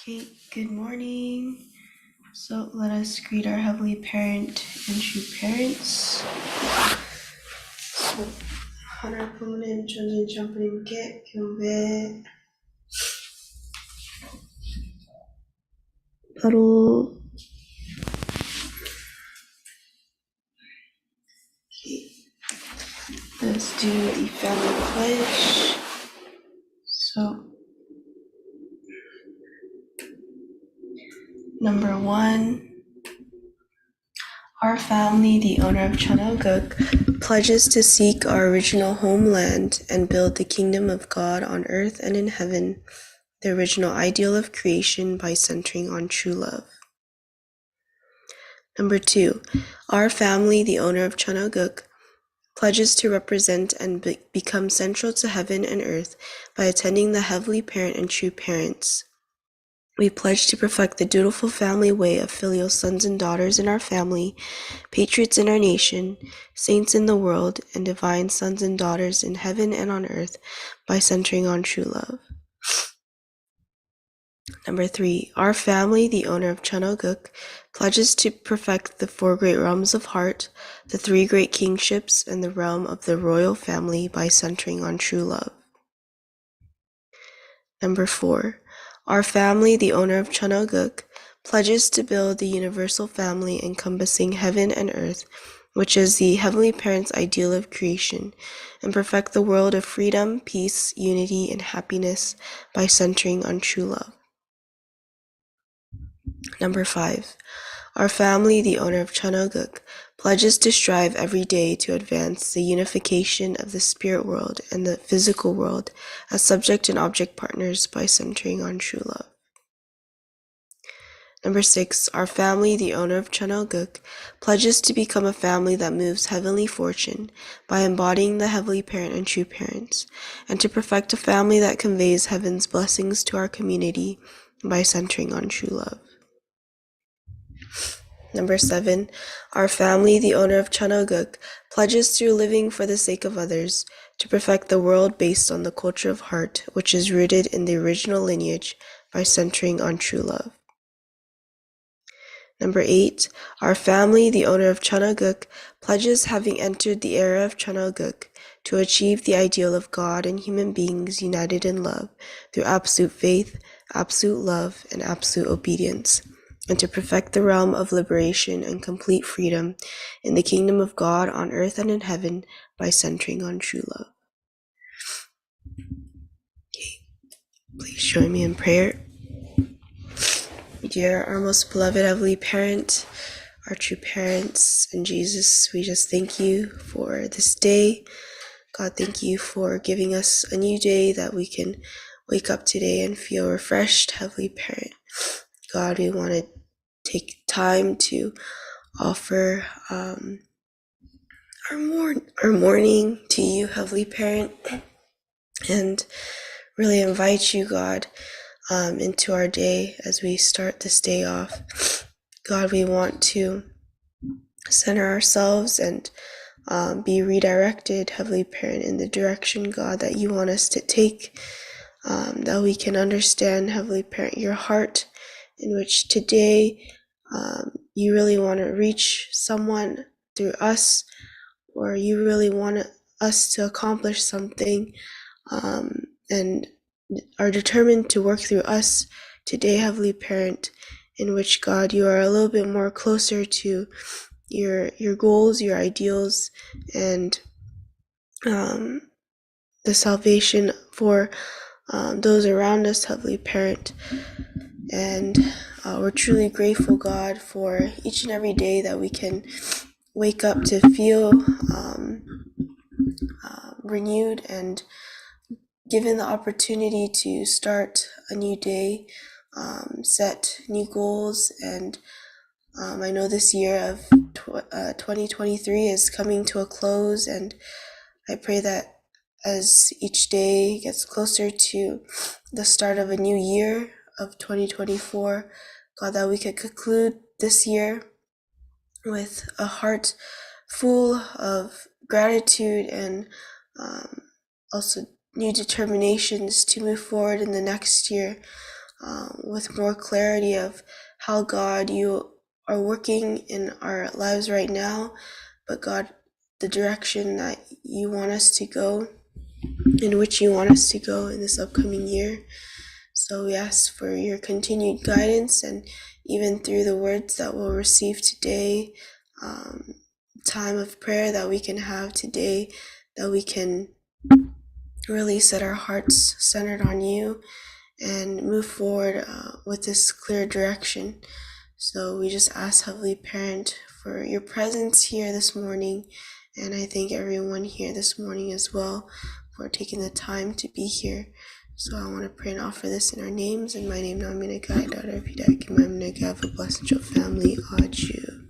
Okay, good morning. So let us greet our Heavenly Parent and true parents. So, 하나님은 전진 점프님께 경배. 바로 let's do the family pledge. So, number 1. Our family, the owner of Chanoguk, pledges to seek our original homeland and build the kingdom of God on earth and in heaven, the original ideal of creation by centering on true love. Number 2. Our family, the owner of Chanoguk, pledges to represent and become central to heaven and earth by attending the Heavenly Parent and true parents. We pledge to perfect the dutiful family way of filial sons and daughters in our family, patriots in our nation, saints in the world, and divine sons and daughters in heaven and on earth by centering on true love. Number 3. Our family, the owner of Chanoguk, pledges to perfect the 4 great realms of heart, the 3 great kingships, and the realm of the royal family by centering on true love. Number 4. Our family, the owner of Chanoguk, pledges to build the universal family encompassing heaven and earth, which is the Heavenly Parent's ideal of creation, and perfect the world of freedom, peace, unity, and happiness by centering on true love. Number 5. Our family, the owner of Chanoguk, pledges to strive every day to advance the unification of the spirit world and the physical world as subject and object partners by centering on true love. Number 6. Our family, the owner of Chanoguk, pledges to become a family that moves heavenly fortune by embodying the Heavenly Parent and true parents, and to perfect a family that conveys heaven's blessings to our community by centering on true love. Number 7. Our family, the owner of Chanoguk, pledges through living for the sake of others to perfect the world based on the culture of heart, which is rooted in the original lineage by centering on true love. Number 8. Our family, the owner of Chanoguk, pledges, having entered the era of Chanoguk, to achieve the ideal of God and human beings united in love through absolute faith, absolute love, and absolute obedience, and to perfect the realm of liberation and complete freedom in the kingdom of God on earth and in heaven by centering on true love. Okay. Please join me in prayer. Dear our most beloved Heavenly Parent, our true parents, and Jesus, we just thank you for this day. God, thank you for giving us a new day that we can wake up today and feel refreshed. Heavenly Parent, God, we want to take time to offer our morning to you, Heavenly Parent, and really invite you, God, into our day as we start this day off. God, we want to center ourselves and be redirected, Heavenly Parent, in the direction, God, that you want us to take, that we can understand, Heavenly Parent, your heart, in which today you really want to reach someone through us, or you really want us to accomplish something, and are determined to work through us today, Heavenly Parent, in which, God, you are a little bit more closer to your goals, your ideals, and the salvation for those around us, Heavenly Parent. And we're truly grateful, God, for each and every day that we can wake up to feel renewed and given the opportunity to start a new day, set new goals. And I know this year of 2023 is coming to a close, and I pray that as each day gets closer to the start of a new year of 2024, God, that we could conclude this year with a heart full of gratitude and also new determinations to move forward in the next year, with more clarity of how, God, you are working in our lives right now, but God, the direction that you want us to go, in which you want us to go in this upcoming year. So we ask for your continued guidance, and even through the words that we'll receive today, time of prayer that we can have today, that we can really set our hearts centered on you and move forward with this clear direction. So we just ask, Heavenly Parent, for your presence here this morning. And I thank everyone here this morning as well for taking the time to be here. So I want to pray and offer this in our names. In my name, Naminagai, daughter of Hidak, Maminagai, for blessed your family, Aju.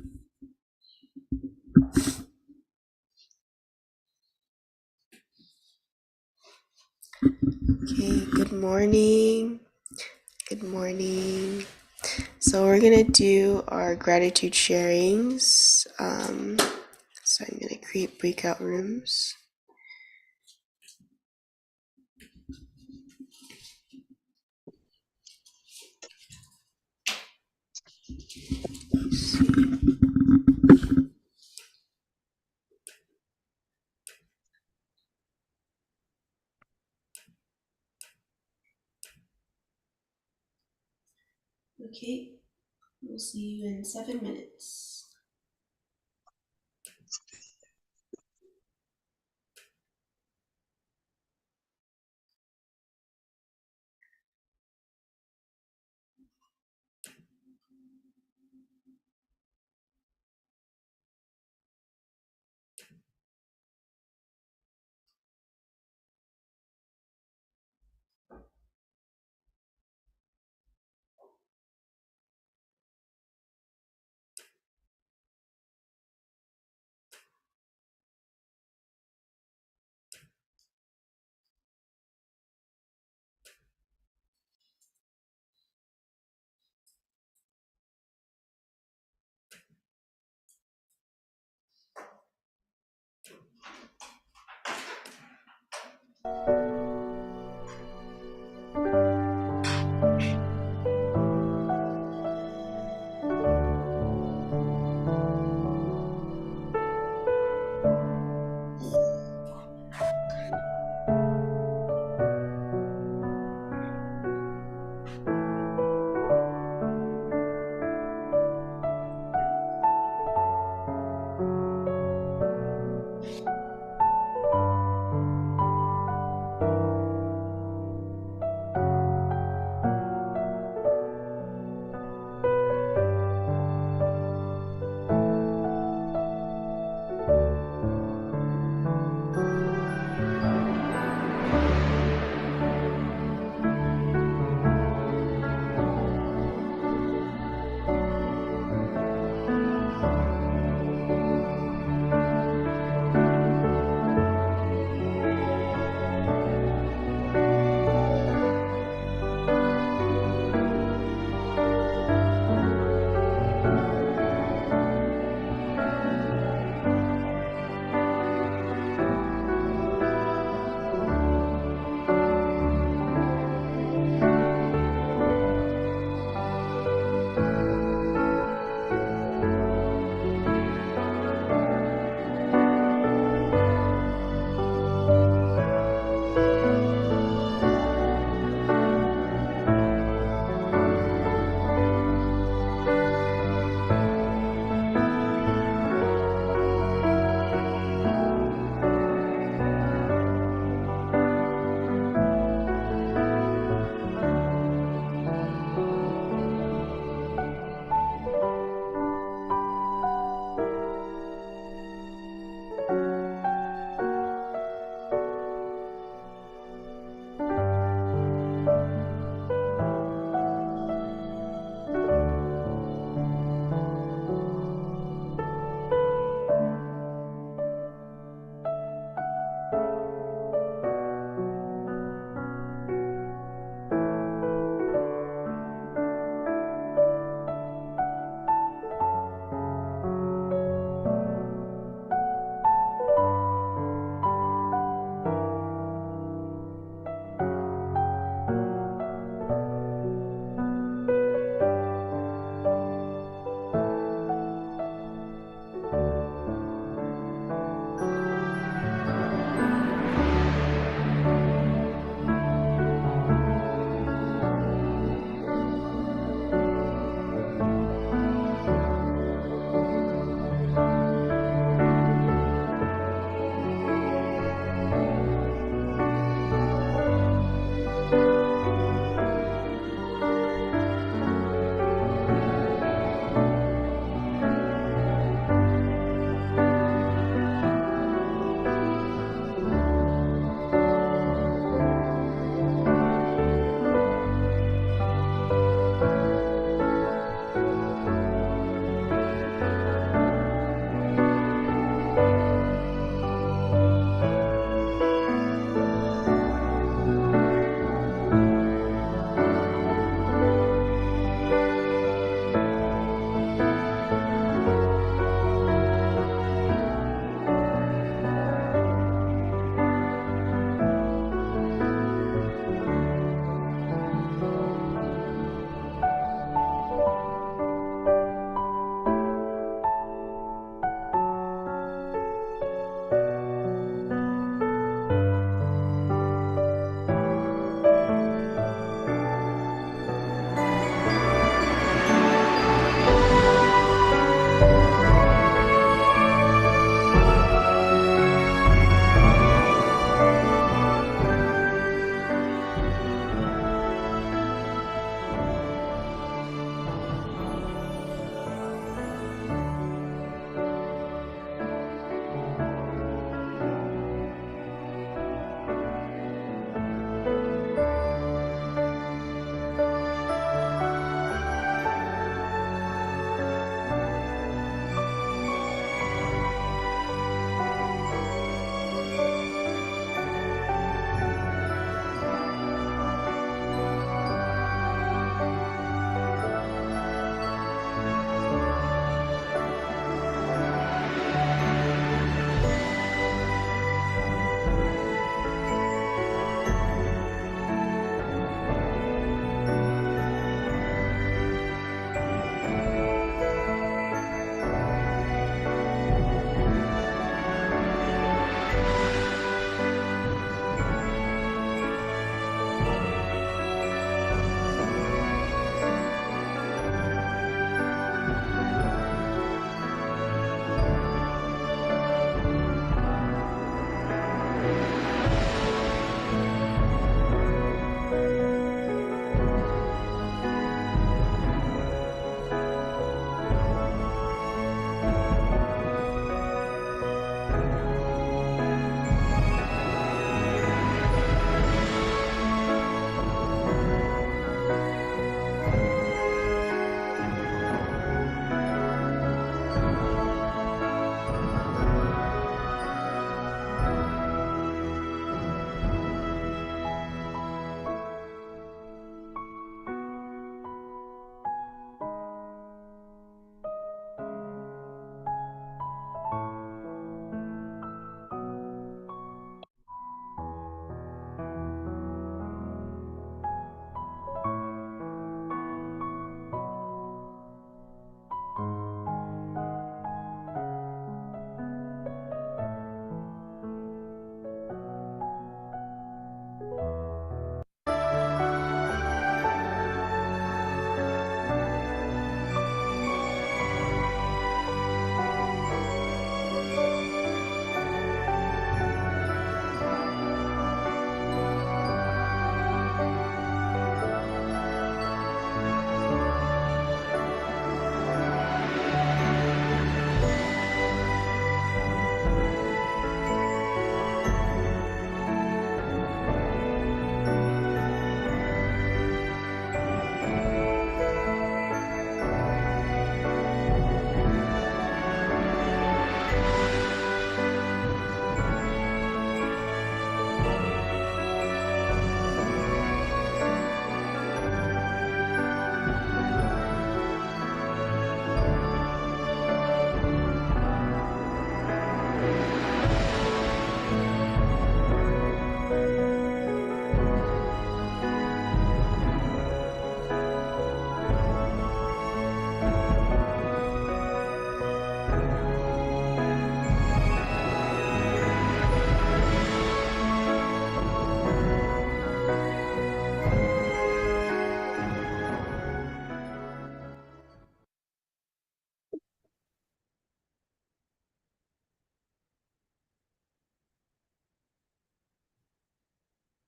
Okay, good morning. Good morning. So we're gonna do our gratitude sharings. So I'm gonna create breakout rooms. Okay, we'll see you in 7 minutes.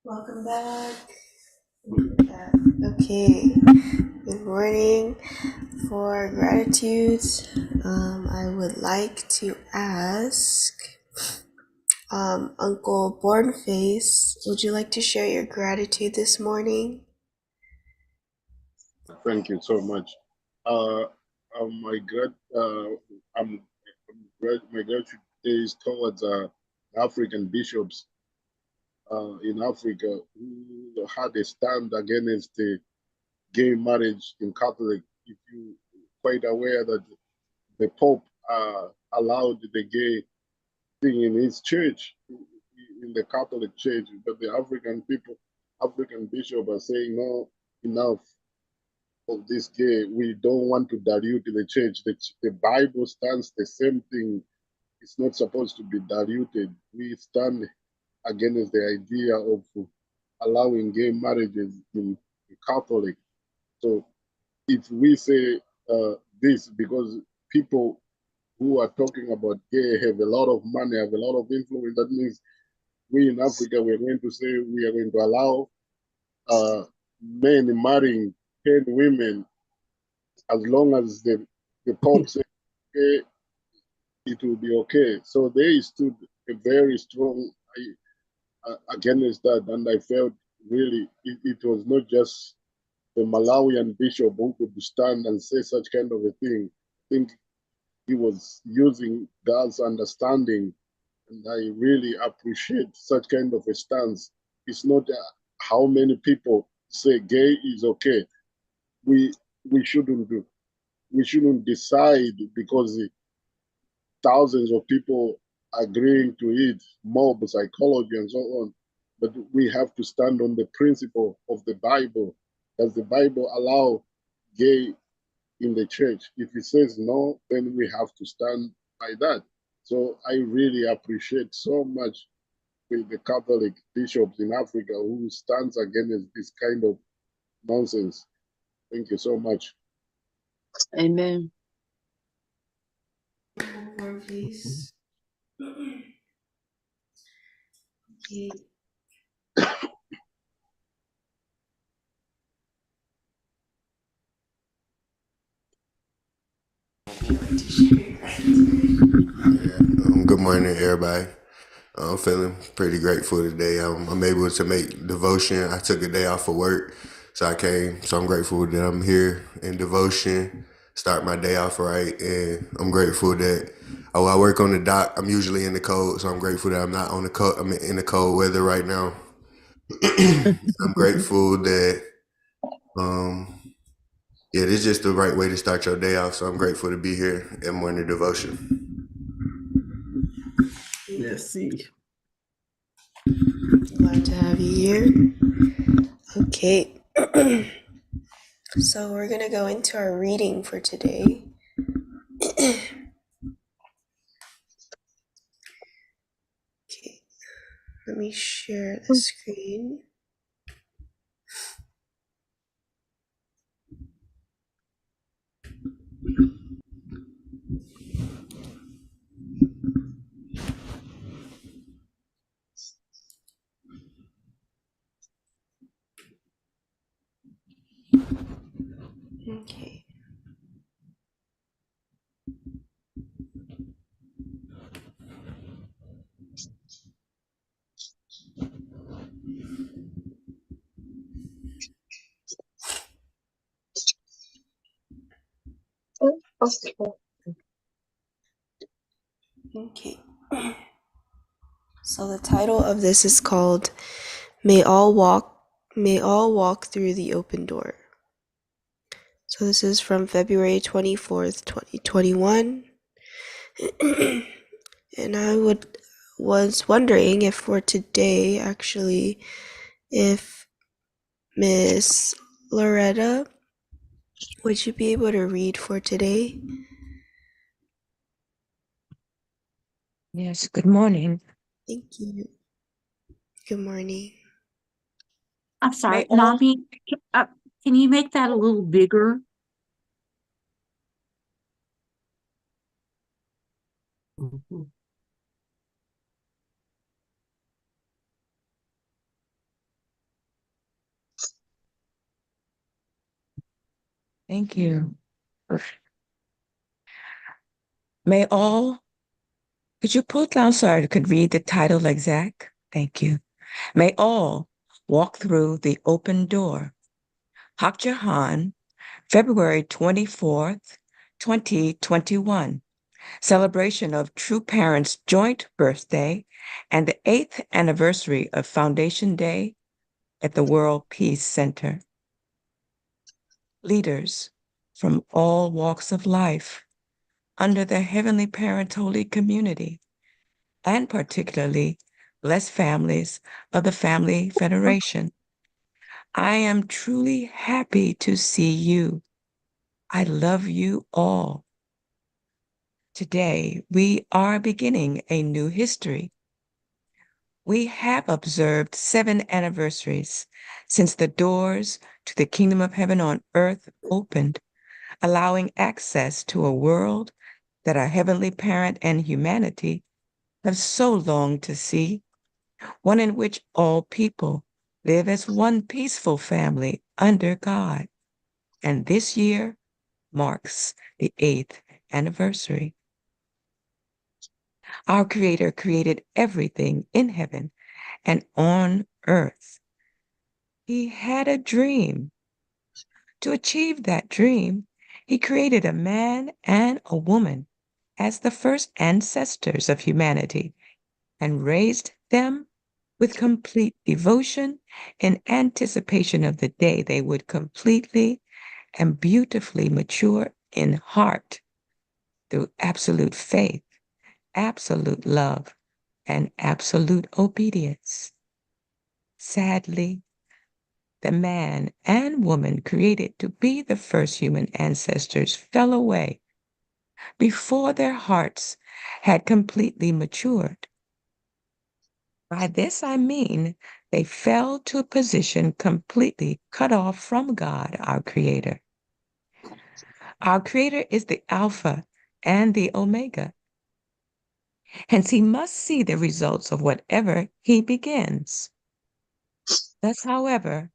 Welcome back. Okay. Good morning. For gratitudes, I would like to ask Uncle Bornface, would you like to share your gratitude this morning? Thank you so much. Uh, my my gratitude is towards African bishops in Africa who had a stand against the gay marriage in Catholic. If you quite aware that the Pope allowed the gay thing in his church, in the Catholic Church, but the African people, African bishop are saying no, enough of this gay. We don't want to dilute the church. The Bible stands the same thing. It's not supposed to be diluted. We stand against the idea of allowing gay marriages in Catholic. So if we say this because people who are talking about gay have a lot of money, have a lot of influence, that means we in Africa, we're going to say we are going to allow men marrying 10 women as long as the Pope says okay, it will be okay. So they stood a very strong against that, and I felt really it was not just the Malawian bishop who could stand and say such kind of a thing. I think he was using God's understanding, and I really appreciate such kind of a stance. It's not how many people say gay is okay. We we shouldn't do. We shouldn't decide because thousands of people agreeing to it, mob psychology and so on. But we have to stand on the principle of the Bible. Does the Bible allow gay in the church? If it says no, then we have to stand by that. So I really appreciate so much with the Catholic bishops in Africa who stands against this kind of nonsense. Thank you so much. Amen. More, please. Okay. Good morning, everybody. I'm feeling pretty grateful today. I'm able to make devotion. I took a day off of work, so I came. So I'm grateful that I'm here in devotion, start my day off right, and I'm grateful that I work on the dock. I'm usually in the cold, so I'm grateful that I'm not on the cold. I'm in the cold weather right now. I'm grateful that yeah, this is just the right way to start your day off. So I'm grateful to be here in morning devotion. Merci. Glad to have you here. Okay. So we're going to go into our reading for today. Okay. Let me share the screen. Okay. Okay. So the title of this is called May All Walk Through the Open Door. So this is from February 24th, 2021. And I was wondering if for today, actually, if Miss Loretta, would you be able to read for today? Yes, good morning. Thank you. Good morning. I'm sorry, Mommy, can you make that a little bigger? Thank you. May all, could you pull it down so I could read the title exact? Thank you. May all walk through the open door. Hak Jahan, February 24th, 2021. Celebration of True Parents' joint birthday and the 8th anniversary of Foundation Day at the World Peace Center. Leaders from all walks of life under the Heavenly Parent Holy Community, and particularly blessed families of the Family Federation. I am truly happy to see you. I love you all. Today, we are beginning a new history. We have observed 7 anniversaries since the doors to the kingdom of heaven on earth opened, allowing access to a world that our Heavenly Parent and humanity have so longed to see, one in which all people live as one peaceful family under God. And this year marks the 8th anniversary. Our Creator created everything in heaven and on earth. He had a dream. To achieve that dream, He created a man and a woman as the first ancestors of humanity and raised them with complete devotion in anticipation of the day they would completely and beautifully mature in heart through absolute faith, absolute love, and absolute obedience. Sadly, the man and woman created to be the first human ancestors fell away before their hearts had completely matured. By this I mean they fell to a position completely cut off from God, our Creator. Our Creator is the Alpha and the Omega. Hence, He must see the results of whatever He begins. Thus, however,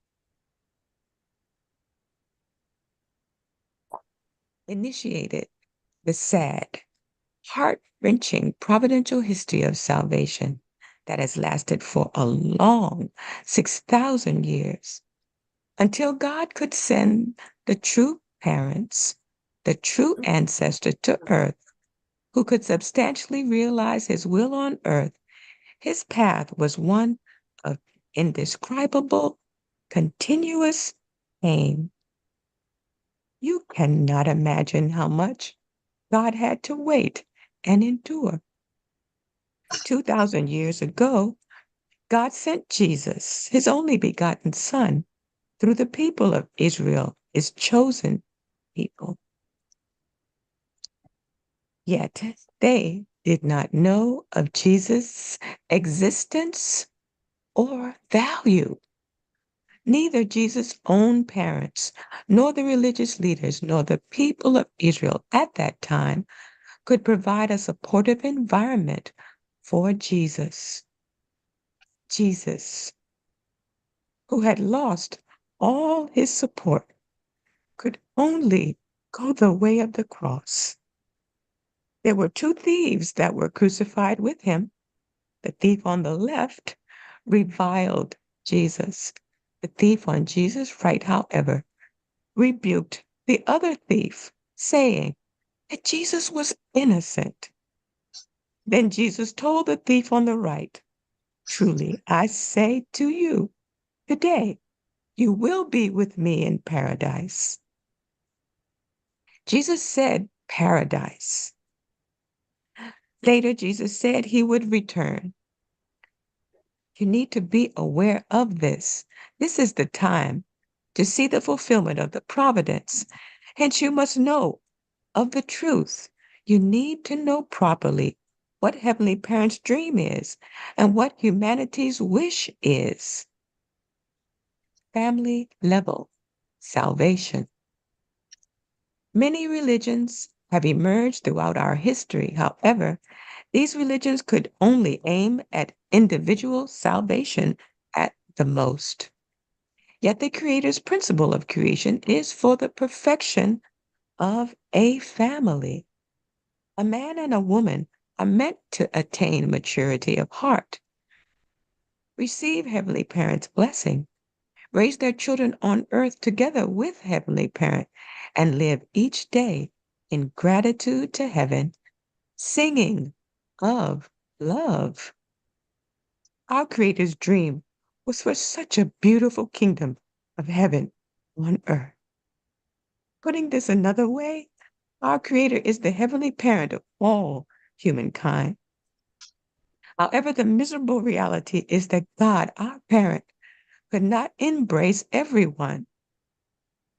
initiated the sad, heart-wrenching providential history of salvation that has lasted for a long 6,000 years until God could send the true parents, the true ancestor to earth, who could substantially realize His will on earth. His path was one of indescribable, continuous pain. You cannot imagine how much God had to wait and endure. 2,000 years ago, God sent Jesus, His only begotten Son, through the people of Israel, His chosen people. Yet they did not know of Jesus' existence or value. Neither Jesus' own parents, nor the religious leaders, nor the people of Israel at that time could provide a supportive environment for Jesus. Jesus, who had lost all his support, could only go the way of the cross. There were 2 thieves that were crucified with him. The thief on the left reviled Jesus. The thief on Jesus' right, however, rebuked the other thief, saying that Jesus was innocent. Then Jesus told the thief on the right, "Truly, I say to you, today you will be with me in paradise." Jesus said paradise. Later, Jesus said He would return. You need to be aware of this. This is the time to see the fulfillment of the providence. Hence, you must know of the truth. You need to know properly what Heavenly Parent's dream is and what humanity's wish is. Family level salvation. Many religions have emerged throughout our history. However, these religions could only aim at individual salvation at the most. Yet the Creator's principle of creation is for the perfection of a family. A man and a woman are meant to attain maturity of heart, receive Heavenly Parent's blessing, raise their children on earth together with Heavenly Parent, and live each day in gratitude to heaven, singing of love. Our Creator's dream was for such a beautiful kingdom of heaven on earth. Putting this another way, our Creator is the Heavenly Parent of all humankind. However, the miserable reality is that God, our parent, could not embrace everyone.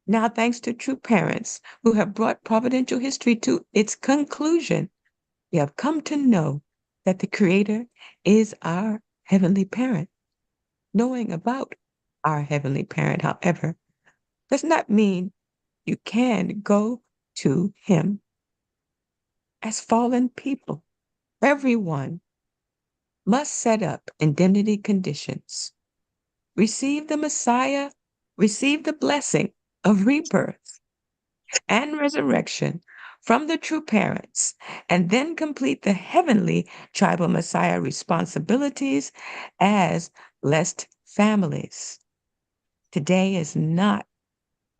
Now, thanks to true parents who have brought providential history to its conclusion, we have come to know that the Creator is our Heavenly Parent. Knowing about our Heavenly Parent, however, does not mean you can go to Him. As fallen people, everyone must set up indemnity conditions, receive the Messiah, receive the blessing of rebirth and resurrection from the true parents, and then complete the heavenly tribal Messiah responsibilities as blessed families. Today is not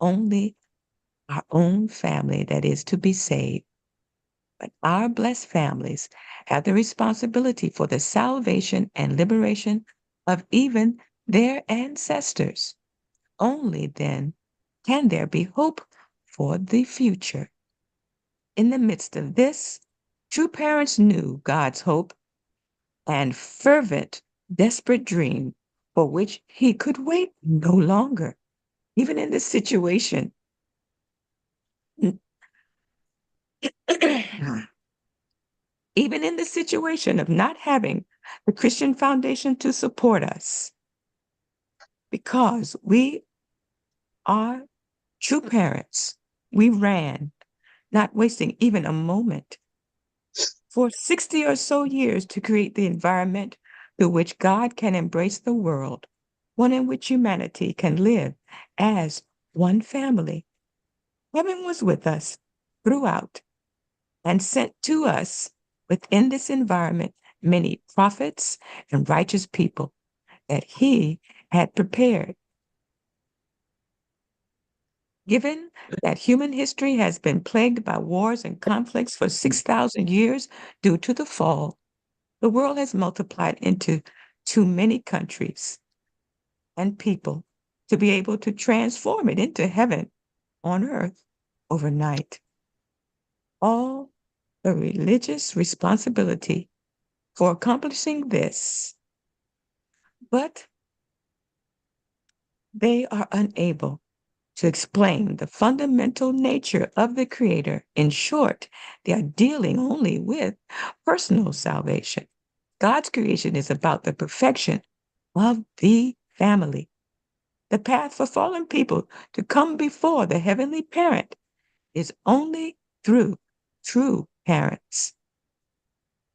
only our own family that is to be saved, but our blessed families have the responsibility for the salvation and liberation of even their ancestors. Only then can there be hope for the future. In the midst of this, true parents knew God's hope and fervent, desperate dream for which He could wait no longer, even in this situation. Even in the situation of not having the Christian foundation to support us, because we are true parents, we ran, not wasting even a moment, for 60 or so years to create the environment through which God can embrace the world, one in which humanity can live as one family. Heaven was with us throughout and sent to us within this environment many prophets and righteous people that He had prepared. Given that human history has been plagued by wars and conflicts for 6,000 years due to the fall, the world has multiplied into too many countries and people to be able to transform it into heaven on earth overnight. All the religious responsibility for accomplishing this, but they are unable to explain the fundamental nature of the Creator. In short, they are dealing only with personal salvation. God's creation is about the perfection of the family. The path for fallen people to come before the Heavenly Parent is only through true parents.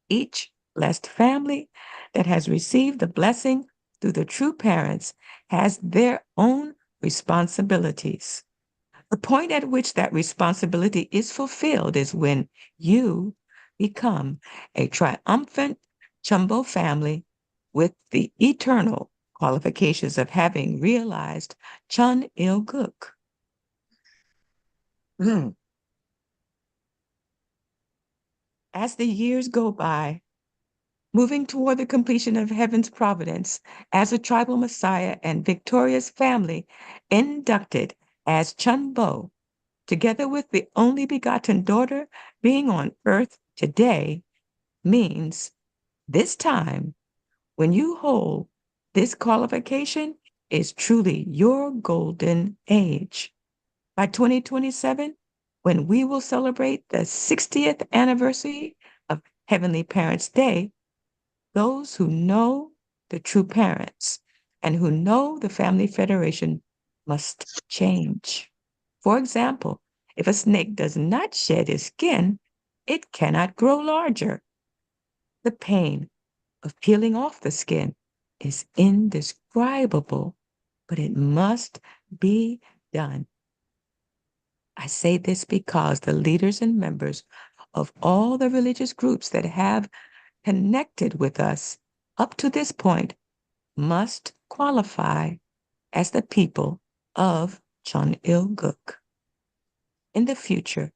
Each blessed family that has received the blessing through the true parents has their own responsibilities. The point at which that responsibility is fulfilled is when you become a triumphant Chumbo family with the eternal qualifications of having realized Chun Il Guk. As the years go by, moving toward the completion of heaven's providence as a tribal Messiah and victorious family inducted as Chun Bo, together with the only begotten daughter being on earth today, means this time when you hold this qualification is truly your golden age. By 2027, when we will celebrate the 60th anniversary of Heavenly Parents' Day, those who know the true parents and who know the Family Federation must change. For example, if a snake does not shed its skin, it cannot grow larger. The pain of peeling off the skin is indescribable, but it must be done. I say this because the leaders and members of all the religious groups that have connected with us up to this point must qualify as the people of Chon-il-guk. In the future,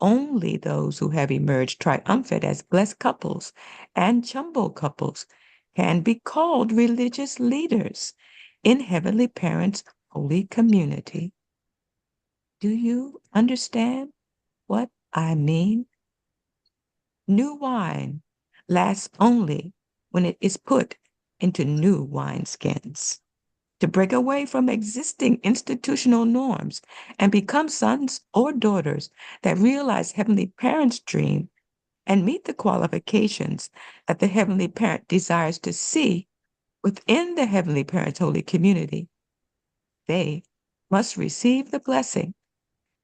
only those who have emerged triumphant as blessed couples and jumbo couples can be called religious leaders in Heavenly Parent's holy community. Do you understand what I mean? New wine lasts only when it is put into new wineskins. To break away from existing institutional norms and become sons or daughters that realize Heavenly Parent's dream and meet the qualifications that the Heavenly Parent desires to see within the Heavenly Parent's holy community, they must receive the blessing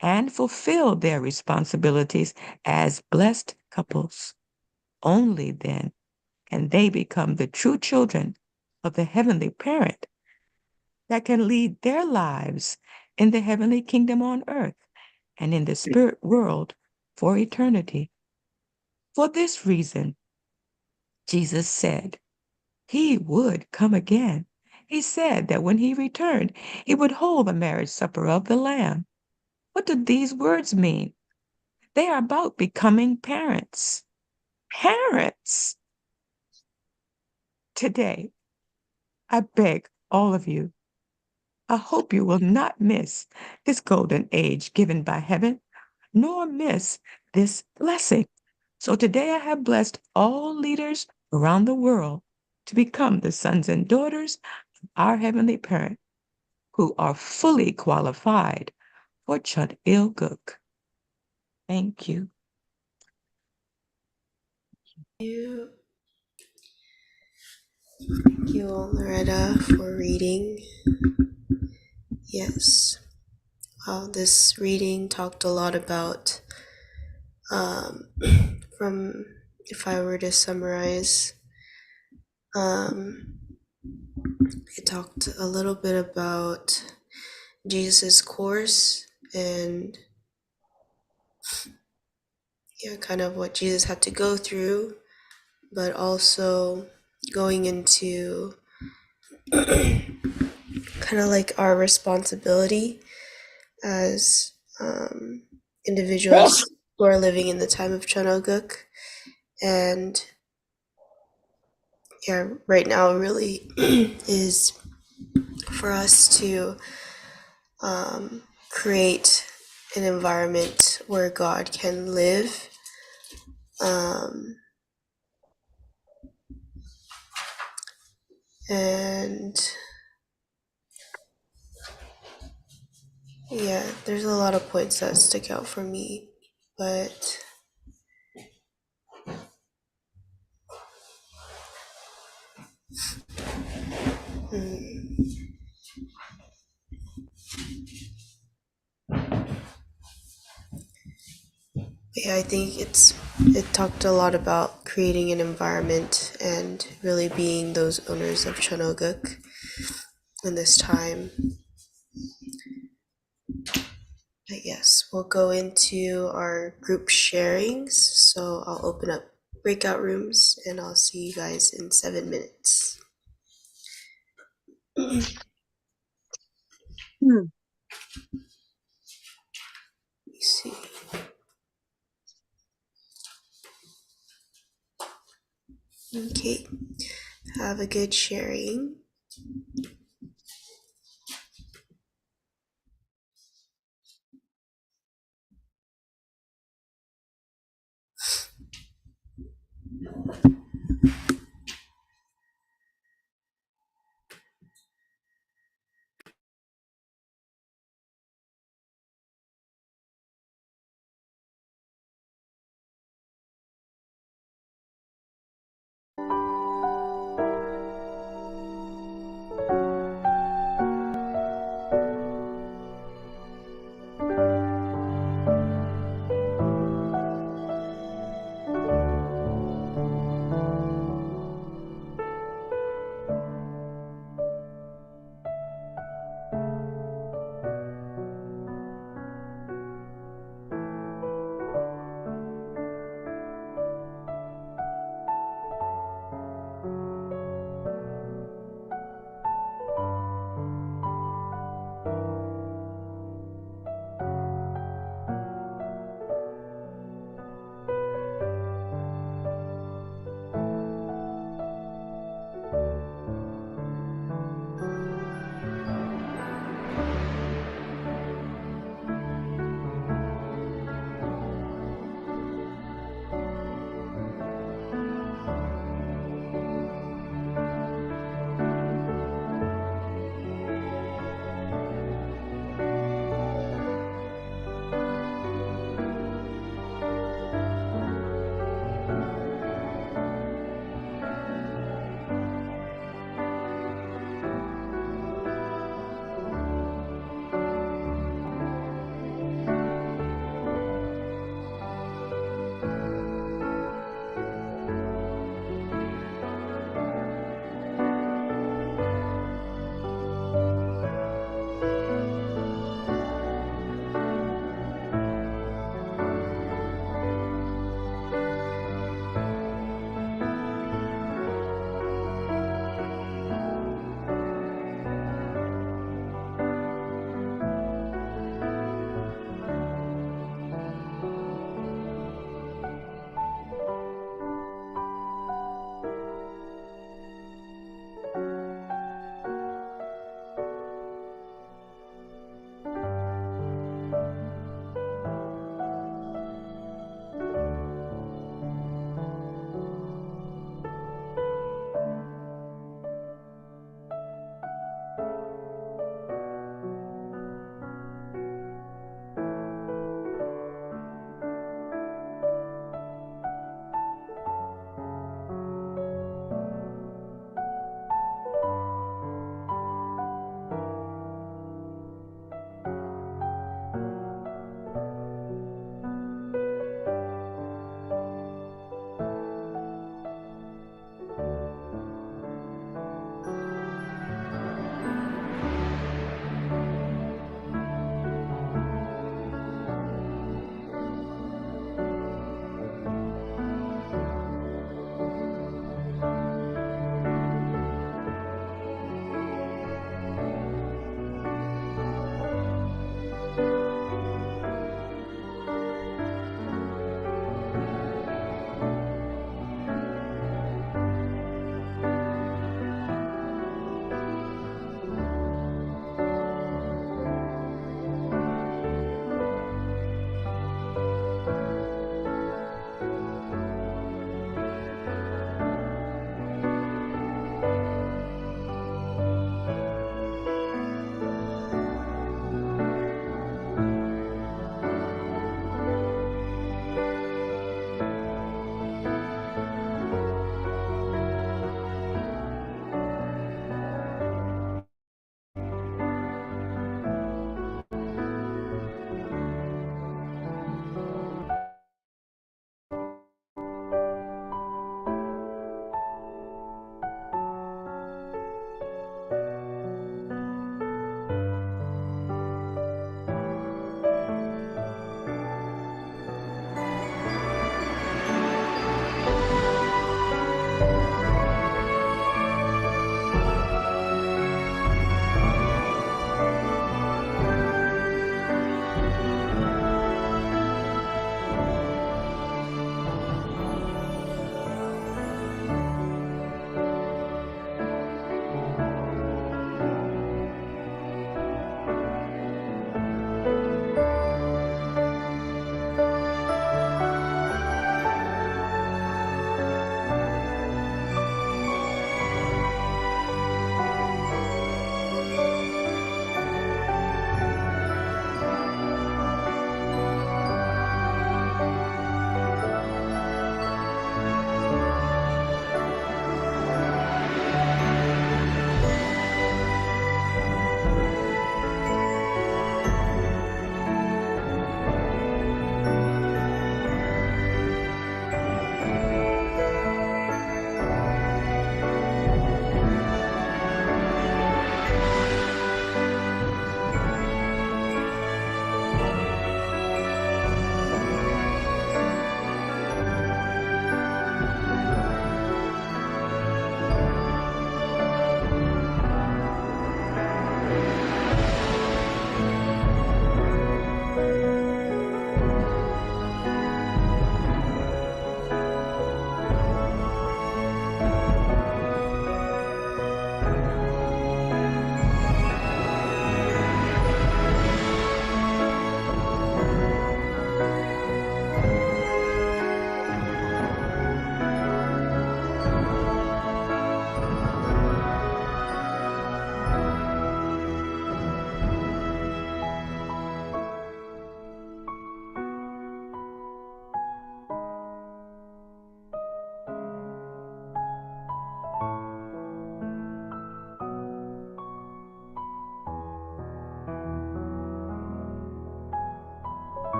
and fulfill their responsibilities as blessed couples. Only then can they become the true children of the Heavenly Parent that can lead their lives in the heavenly kingdom on earth and in the spirit world for eternity. For this reason, Jesus said he would come again. He said that when he returned, he would hold the marriage supper of the Lamb. What do these words mean? They are about becoming parents. Parents! Today, I beg all of you, I hope you will not miss this golden age given by heaven, nor miss this blessing. So today I have blessed all leaders around the world to become the sons and daughters of our Heavenly Parent who are fully qualified for Chon-il-guk. Thank you. You, thank you, Loretta, for reading. Yes. Wow, this reading talked a lot about, from, if I were to summarize, it talked a little bit about Jesus' course and kind of what Jesus had to go through, but also going into kind of like our responsibility as individuals who are living in the time of Chon-il-guk. And right now really is for us to create an environment where God can live, and there's a lot of points that stick out for me, but I think it talked a lot about creating an environment and really being those owners of Chon-il-guk in this time. But yes, we'll go into our group sharings. So I'll open up breakout rooms and I'll see you guys in 7 minutes. Let me see. Okay, have a good sharing.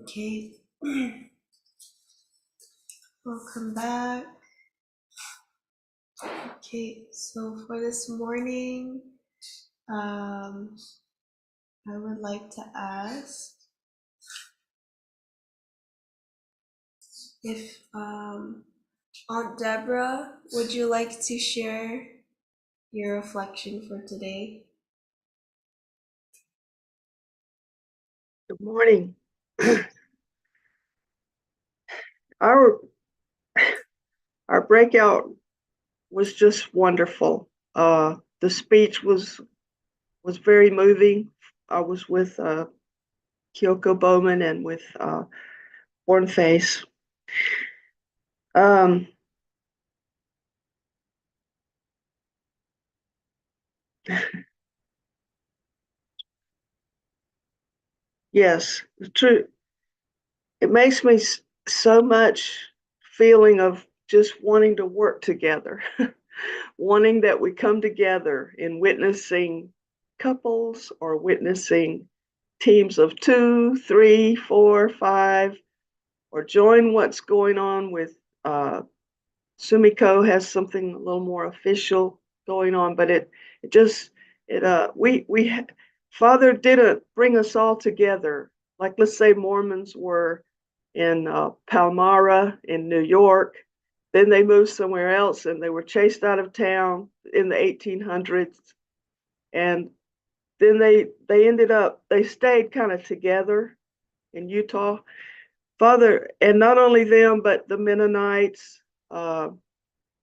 Okay. Welcome back. Okay, so for this morning, I would like to ask if Aunt Deborah, would you like to share your reflection for today? Good morning. Our our breakout was just wonderful. The speech was very moving. I was with Kyoko Bowman and with Born Face. Yes, true. It makes me so much feeling of just wanting to work together, wanting that we come together in witnessing couples or witnessing teams of 2, 3, 4, 5, or join what's going on with Sumiko has something a little more official going on, but it just it we Father didn't bring us all together like, let's say, Mormons were in Palmyra in New York. Then they moved somewhere else and they were chased out of town in the 1800s, and then they stayed kind of together in Utah. Father, and not only them, but the Mennonites, the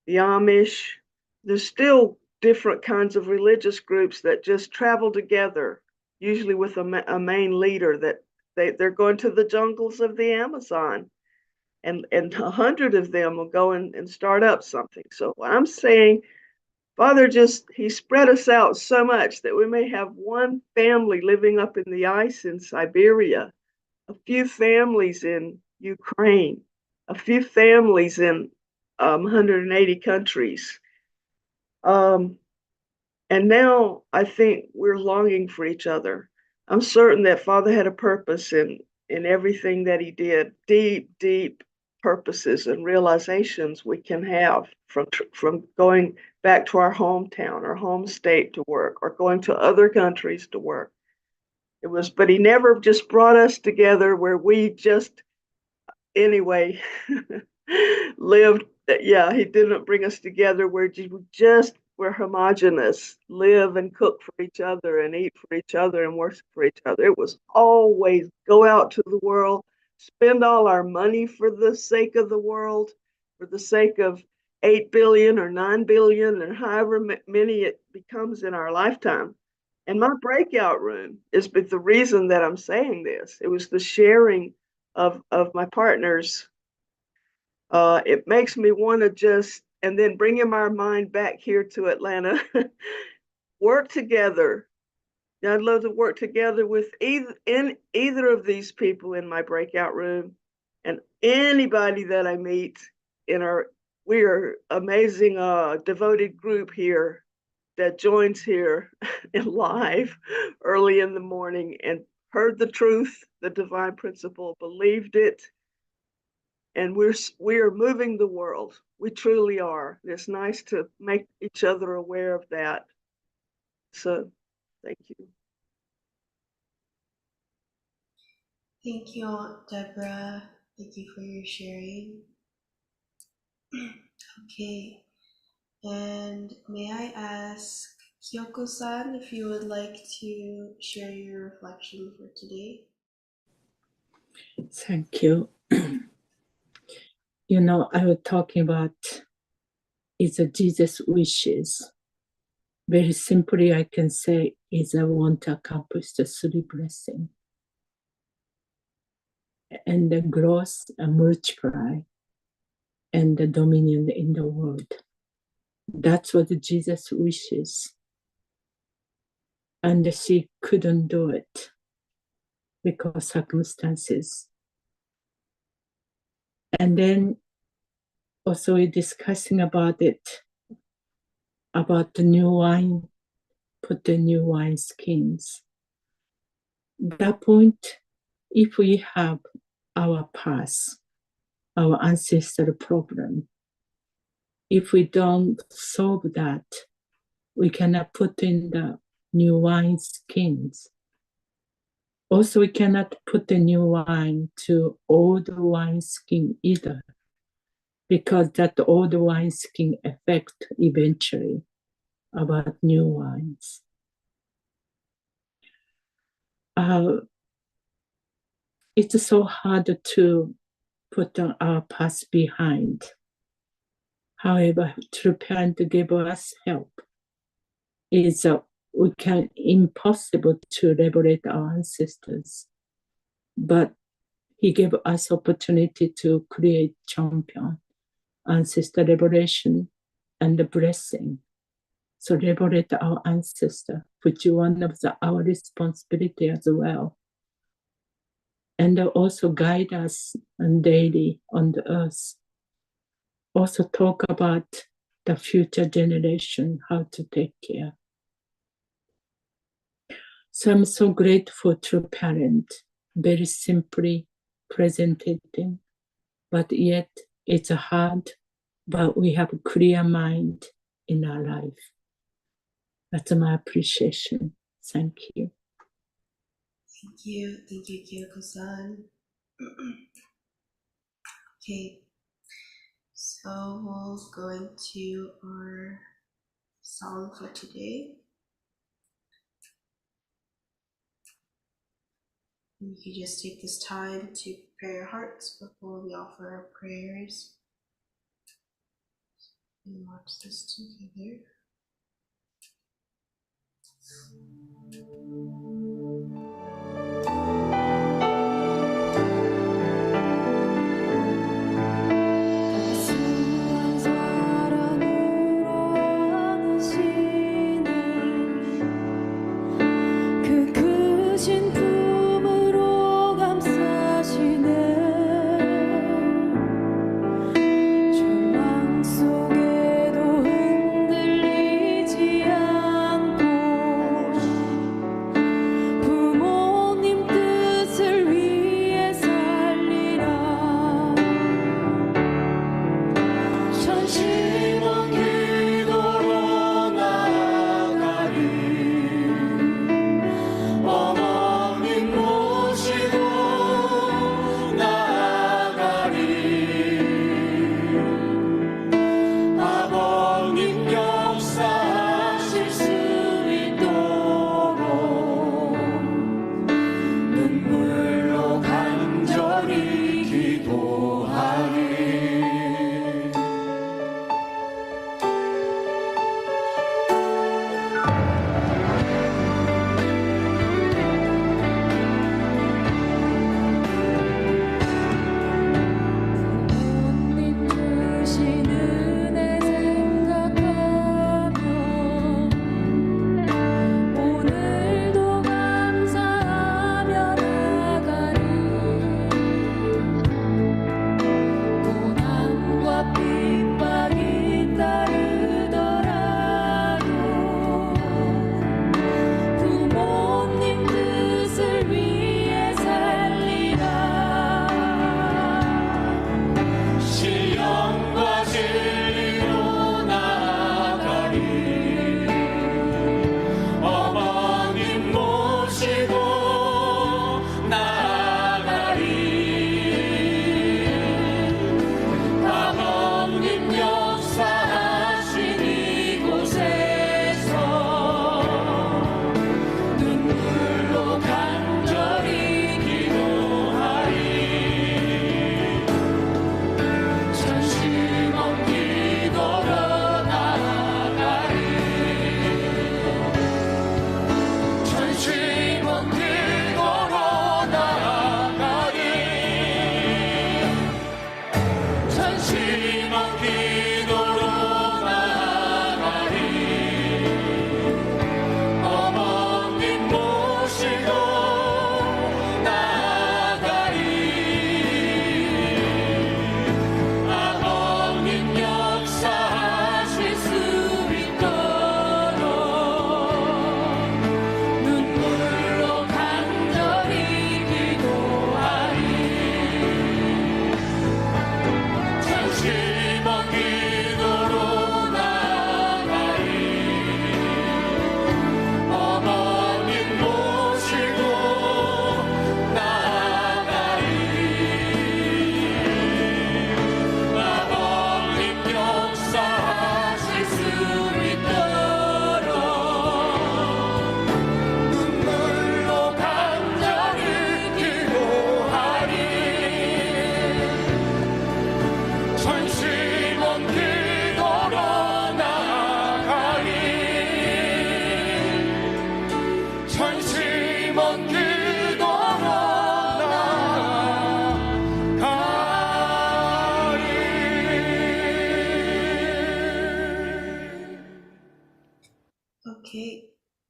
Amish. There's still different kinds of religious groups that just travel together, usually with a main leader that they're going to the jungles of the Amazon, and 100 of them will go and start up something. So I'm saying, Father, he spread us out so much that we may have one family living up in the ice in Siberia, a few families in Ukraine, a few families in 180 countries. And now I think we're longing for each other. I'm certain that Father had a purpose in everything that he did, deep, deep purposes and realizations we can have from going back to our hometown or home state to work, or going to other countries to work. But he never just brought us together where we just anyway, lived, yeah, he didn't bring us together where we're homogenous, live and cook for each other and eat for each other and worship for each other. It was always go out to the world, spend all our money for the sake of the world, for the sake of 8 billion or 9 billion or however many it becomes in our lifetime. And my breakout room is the reason that I'm saying this. It was the sharing of my partners. It makes me want to just, and then bringing my mind back here to Atlanta, work together. I'd love to work together with either of these people in my breakout room and anybody that I meet we are amazing devoted group here that joins here in live early in the morning and heard the truth, the divine principle, believed it, and we are moving the world. We truly are. It's nice to make each other aware of that. So, thank you. Thank you, Aunt Deborah. Thank you for your sharing. Okay, and may I ask Kyoko-san if you would like to share your reflection for today? Thank you. You know, I was talking about is a Jesus wishes. Very simply, I can say is I want to accomplish the 3 blessings. And the growth and multiply and the dominion in the world. That's what Jesus wishes. And she couldn't do it because circumstances. And then also we're discussing about it, about the new wine, put the new wine skins. That point, if we have our past, our ancestral problem, if we don't solve that, we cannot put in the new wine skins. Also, we cannot put the new wine to old wine skin either, because that old wine skin affect eventually about new wines. It's so hard to put our past behind. However, true parent give us help. Is we can impossible to liberate our ancestors, but he gave us opportunity to create champion, ancestor liberation, and the blessing. So liberate our ancestor, which is one of our responsibility as well. And also guide us on daily on the earth. Also talk about the future generation, how to take care. So I'm so grateful to parent, very simply presented them, but yet it's hard, but we have a clear mind in our life. That's my appreciation. Thank you. Thank you, Kyoko-san. Okay, so we'll go into our song for today. You can just take this time to prepare your hearts before we offer our prayers and watch this together.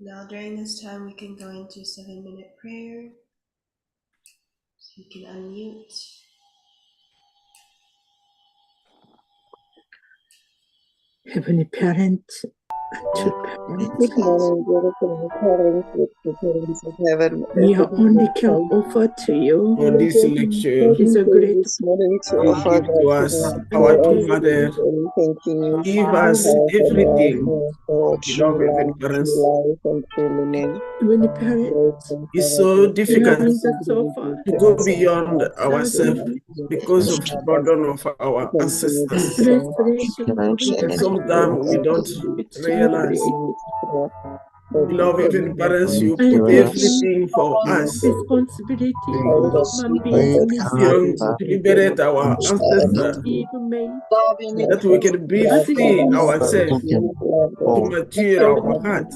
Now, during this time, we can go into 7-minute prayer. You can unmute. Heavenly Parent, and true Good morning, beautiful parents, with the parents of heaven. we are only can offer to you For this lecture, is a great this morning to you offer give to God us, tonight our for true us Father, and thanking you give us for everything. for Beloved true life, parents, true life, and true living. Heavenly Parent. it's so You have difficult been so far. to go beyond That ourselves because of the burden of our ancestors. restoration Sometimes we don't realize. Beloved Heavenly Parents, you and put taking everything for us. responsibility of human beings You liberate our ancestors even made. that we can be free ourselves to mature our hearts,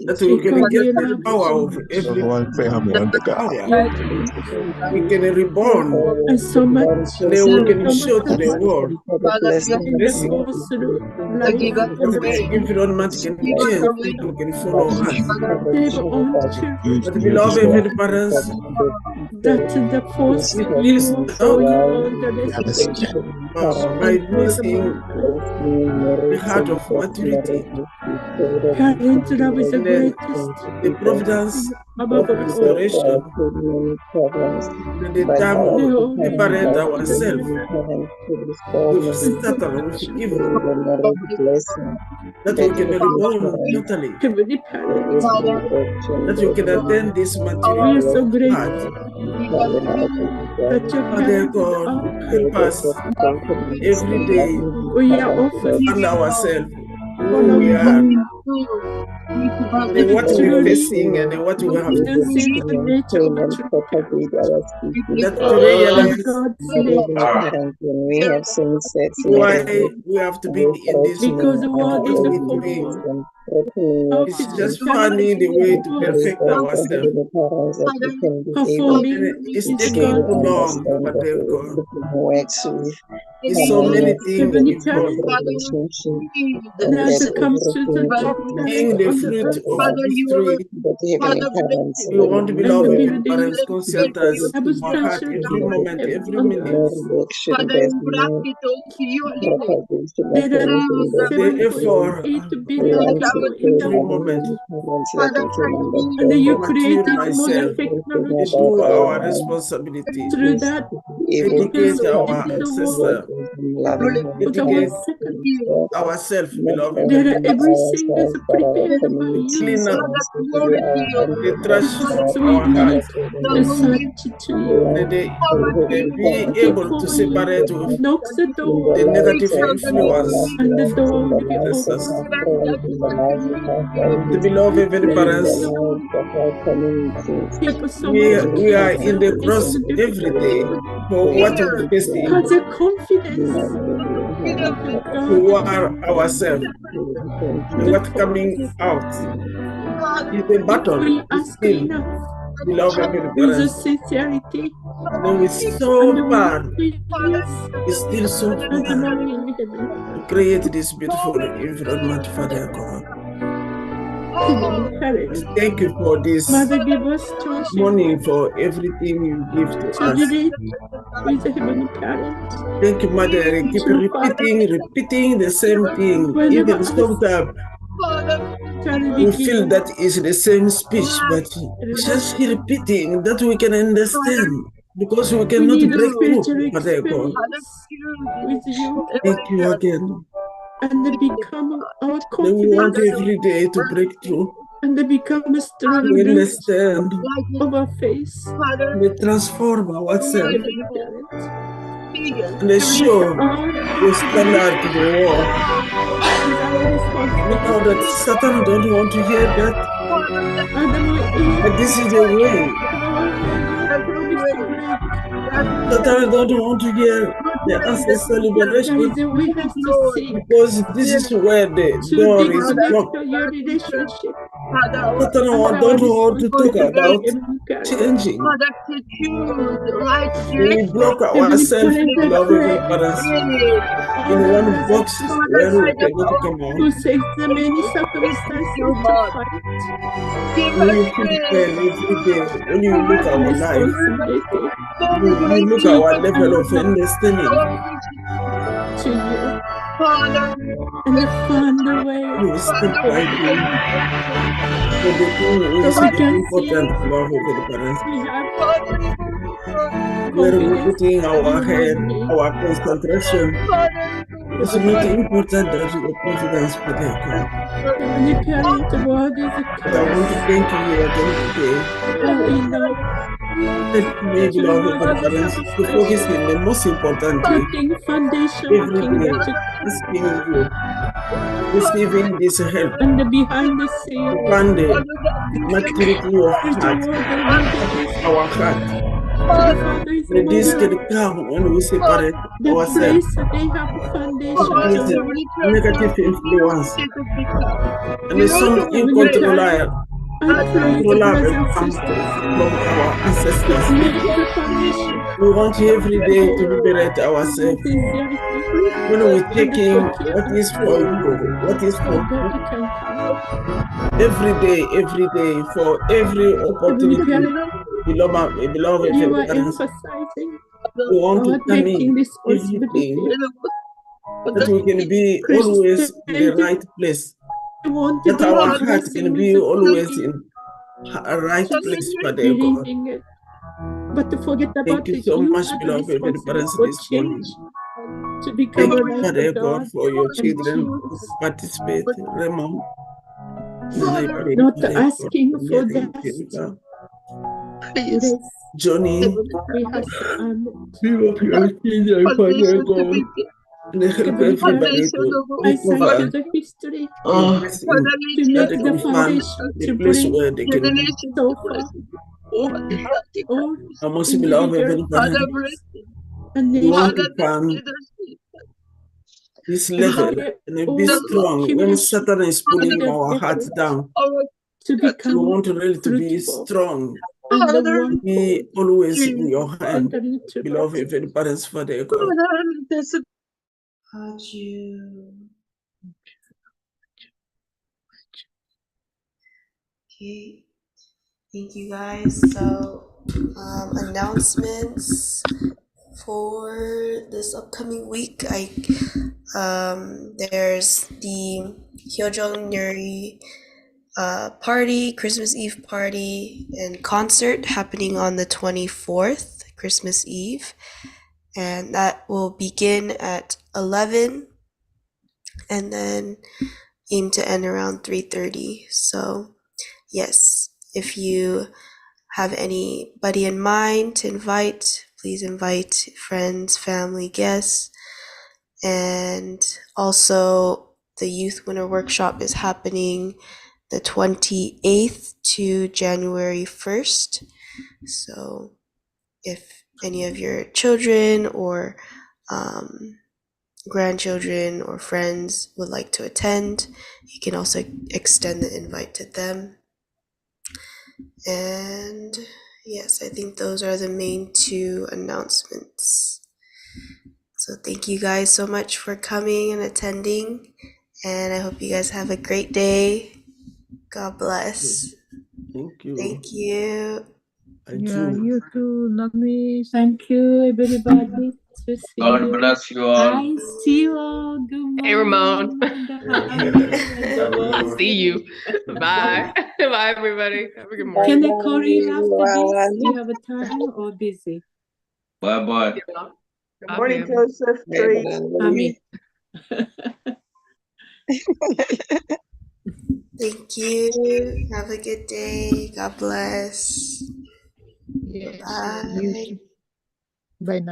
that we can get the power of every power. We can reborn, And so much and then we can show to the world that blessing goes through life that the environment can change and can follow us. their own children. But beloved Heavenly Parents, That the force we you feel going stuck on the restoration. by missing the heart of maturity, Parent love is the and then greatest the providence above of all. restoration, and the time we separate ourselves with Satan, with evil, that we can reborn totally, Heavenly Parent, that we can attain this we are material so heart. grateful that your Father parents God, are. help us every day We are offering and ourselves who all we of are, and and what we're truly facing, and what we have to do. sincere nature of a true parent. That to In realize God's name, we have seen sets why we have to be in this because the world, world what is we're a doing. fool. How It's can just you funny the way to perform perfect ourselves. performing And it's into taking God's too name? long, but then God. It's so Family, many things Heavenly involved. Parent, relationship, now and to come to the true Being parent the on the fruit earth of this tree, but Heavenly Parents, we want to be and the loved with building parents conscious us our heart substantial every kingdom of moment, heaven every on minute. earth. propagation There are The effort 7.8 billion people in the every world, moment and you to mature created modern myself, to technology. do our responsibility, Through that, people educate our spread the word ancestor, within 1 educate second. ourselves, beloved There are Heavenly Parents, everything is prepared by you, clean up the trash because of we our heart, need to search to you. and they be able to Before separate you with knock the door, the negative influence and the of door will be ancestors. open. The beloved Heavenly Praise Parents, the Lord. People so much we are in cancer the is cross in the every different day for what we're facing, has a confidence that God to war ourselves, and the what coming out is the if battle we is ask still, enough beloved Heavenly with a Parents. sincerity No, it's and so we far, say yes it's still so and far knowing heaven. to create this beautiful environment, Father God. Heavenly Parent, Thank you for this Mother, give us strength morning, for everything you give to to us. relate with the Heavenly Parent. Thank you, Mother. I keep True Father, repeating the same thing. whenever Even sometimes Father, we we feel give that is the same speech, but just repeating that we can understand, because we we cannot need a break through, spiritual Father God. experience with you Thank you again. and they become our Then we want confidence every day to break through, and they become a strong to root understand, of our faith. to transform ourselves, Heavenly Parent, and show all the standard to the world. is our We responsibility. know that Satan don't want to hear that, Otherwise, but this is the way. our promise to break. Satan don't want to hear the ancestor That liberation, is the we have to seek because this is where the to door is disconnect blocked. your relationship. Satan And our don't want to talk responsibility, about Heavenly Parent. changing. We block Heavenly ourselves, Parent, I beloved pray parents. our in one brothers box and where sisters we cannot come who out. face the many circumstances to fight When you feel pain every day, when you look and our life, responsibility you look to our level of understanding, to you and find a way you still fighting for the thing so which we is can important see to our parents. we have Where we confidence putting that our you head, will be our concentration. It's not important that your confidence for their God. Heavenly Parent, the world is a So I want to chaos, thank you again today. but we know Help me, that your beloved word is parents, to focus established, in the most important thing. putting foundation of Every day, kingdom to asking you, receiving this help and the behind the to scene fund the maturity of is the heart, word that will get us our heart. to the Father's The this mother, can come when we separate the ourselves place that they have a from foundation this to know. negative influence and some Heavenly Parent, I pray the brothers and uncontrollable come sisters from our ancestors. make the foundation We want every day to liberate and the ourselves. sincerity When we're and the taking what is forgiveness for you, what is so for that we can come. every day, for every Heavenly opportunity, Parent, beloved you are parents, emphasizing we want to God come taking in everything responsibility. that we can be always in the Christianity right place, want to that be our the heart blessing can with be the always family, in a right place for their God. believing it, but to forget Thank about you it, so you much, are the beloved responsible parents, for this morning. change, to become Thank a you, life Father of God, God for your and children who choose participate, Raymond. And I pray, not Father God, asking for for Mary, that Jennifer, less Johnny, he has earned. be with your children, Father God, and help Heavenly everybody Parent, to I thank you recover the history your blessing, to that make they the can find foundation the to place bring where they can be. so far all Our most beloved individual Heavenly Parents, families and we want nations to find this and level how and be all strong when accumulation Satan is pulling of their our hearts effort down. to We become want to really to be fruitful strong, and the to one be always in your hand, entering into beloved birth. Heavenly Parents, Father God. Okay, thank you guys. So, announcements for this upcoming week. There's the Hyojong Nuri party, Christmas Eve party, and concert happening on the 24th, Christmas Eve, and that will begin at 11 and then aim to end around 3:30. So yes, if you have anybody in mind to invite, please invite friends, family, guests. And also the Youth Winter Workshop is happening the 28th to January 1st. So if any of your children or grandchildren or friends would like to attend, you can also extend the invite to them. And yes, I think those are the main two announcements. So thank you guys so much for coming and attending, and I hope you guys have a great day. God bless. Thank you. Thank you. Yeah, you too, Nami. Thank you, everybody. To see God you. bless you all. I see you all. Good morning. Hey, Ramon. Good See you. Bye. Bye, everybody. Have a good morning. Can I call you after this? Do you have a time or busy? Bye bye. Good morning, Joseph. Ami. Thank you. Have a good day. God bless. Yes, Bye. Bye now.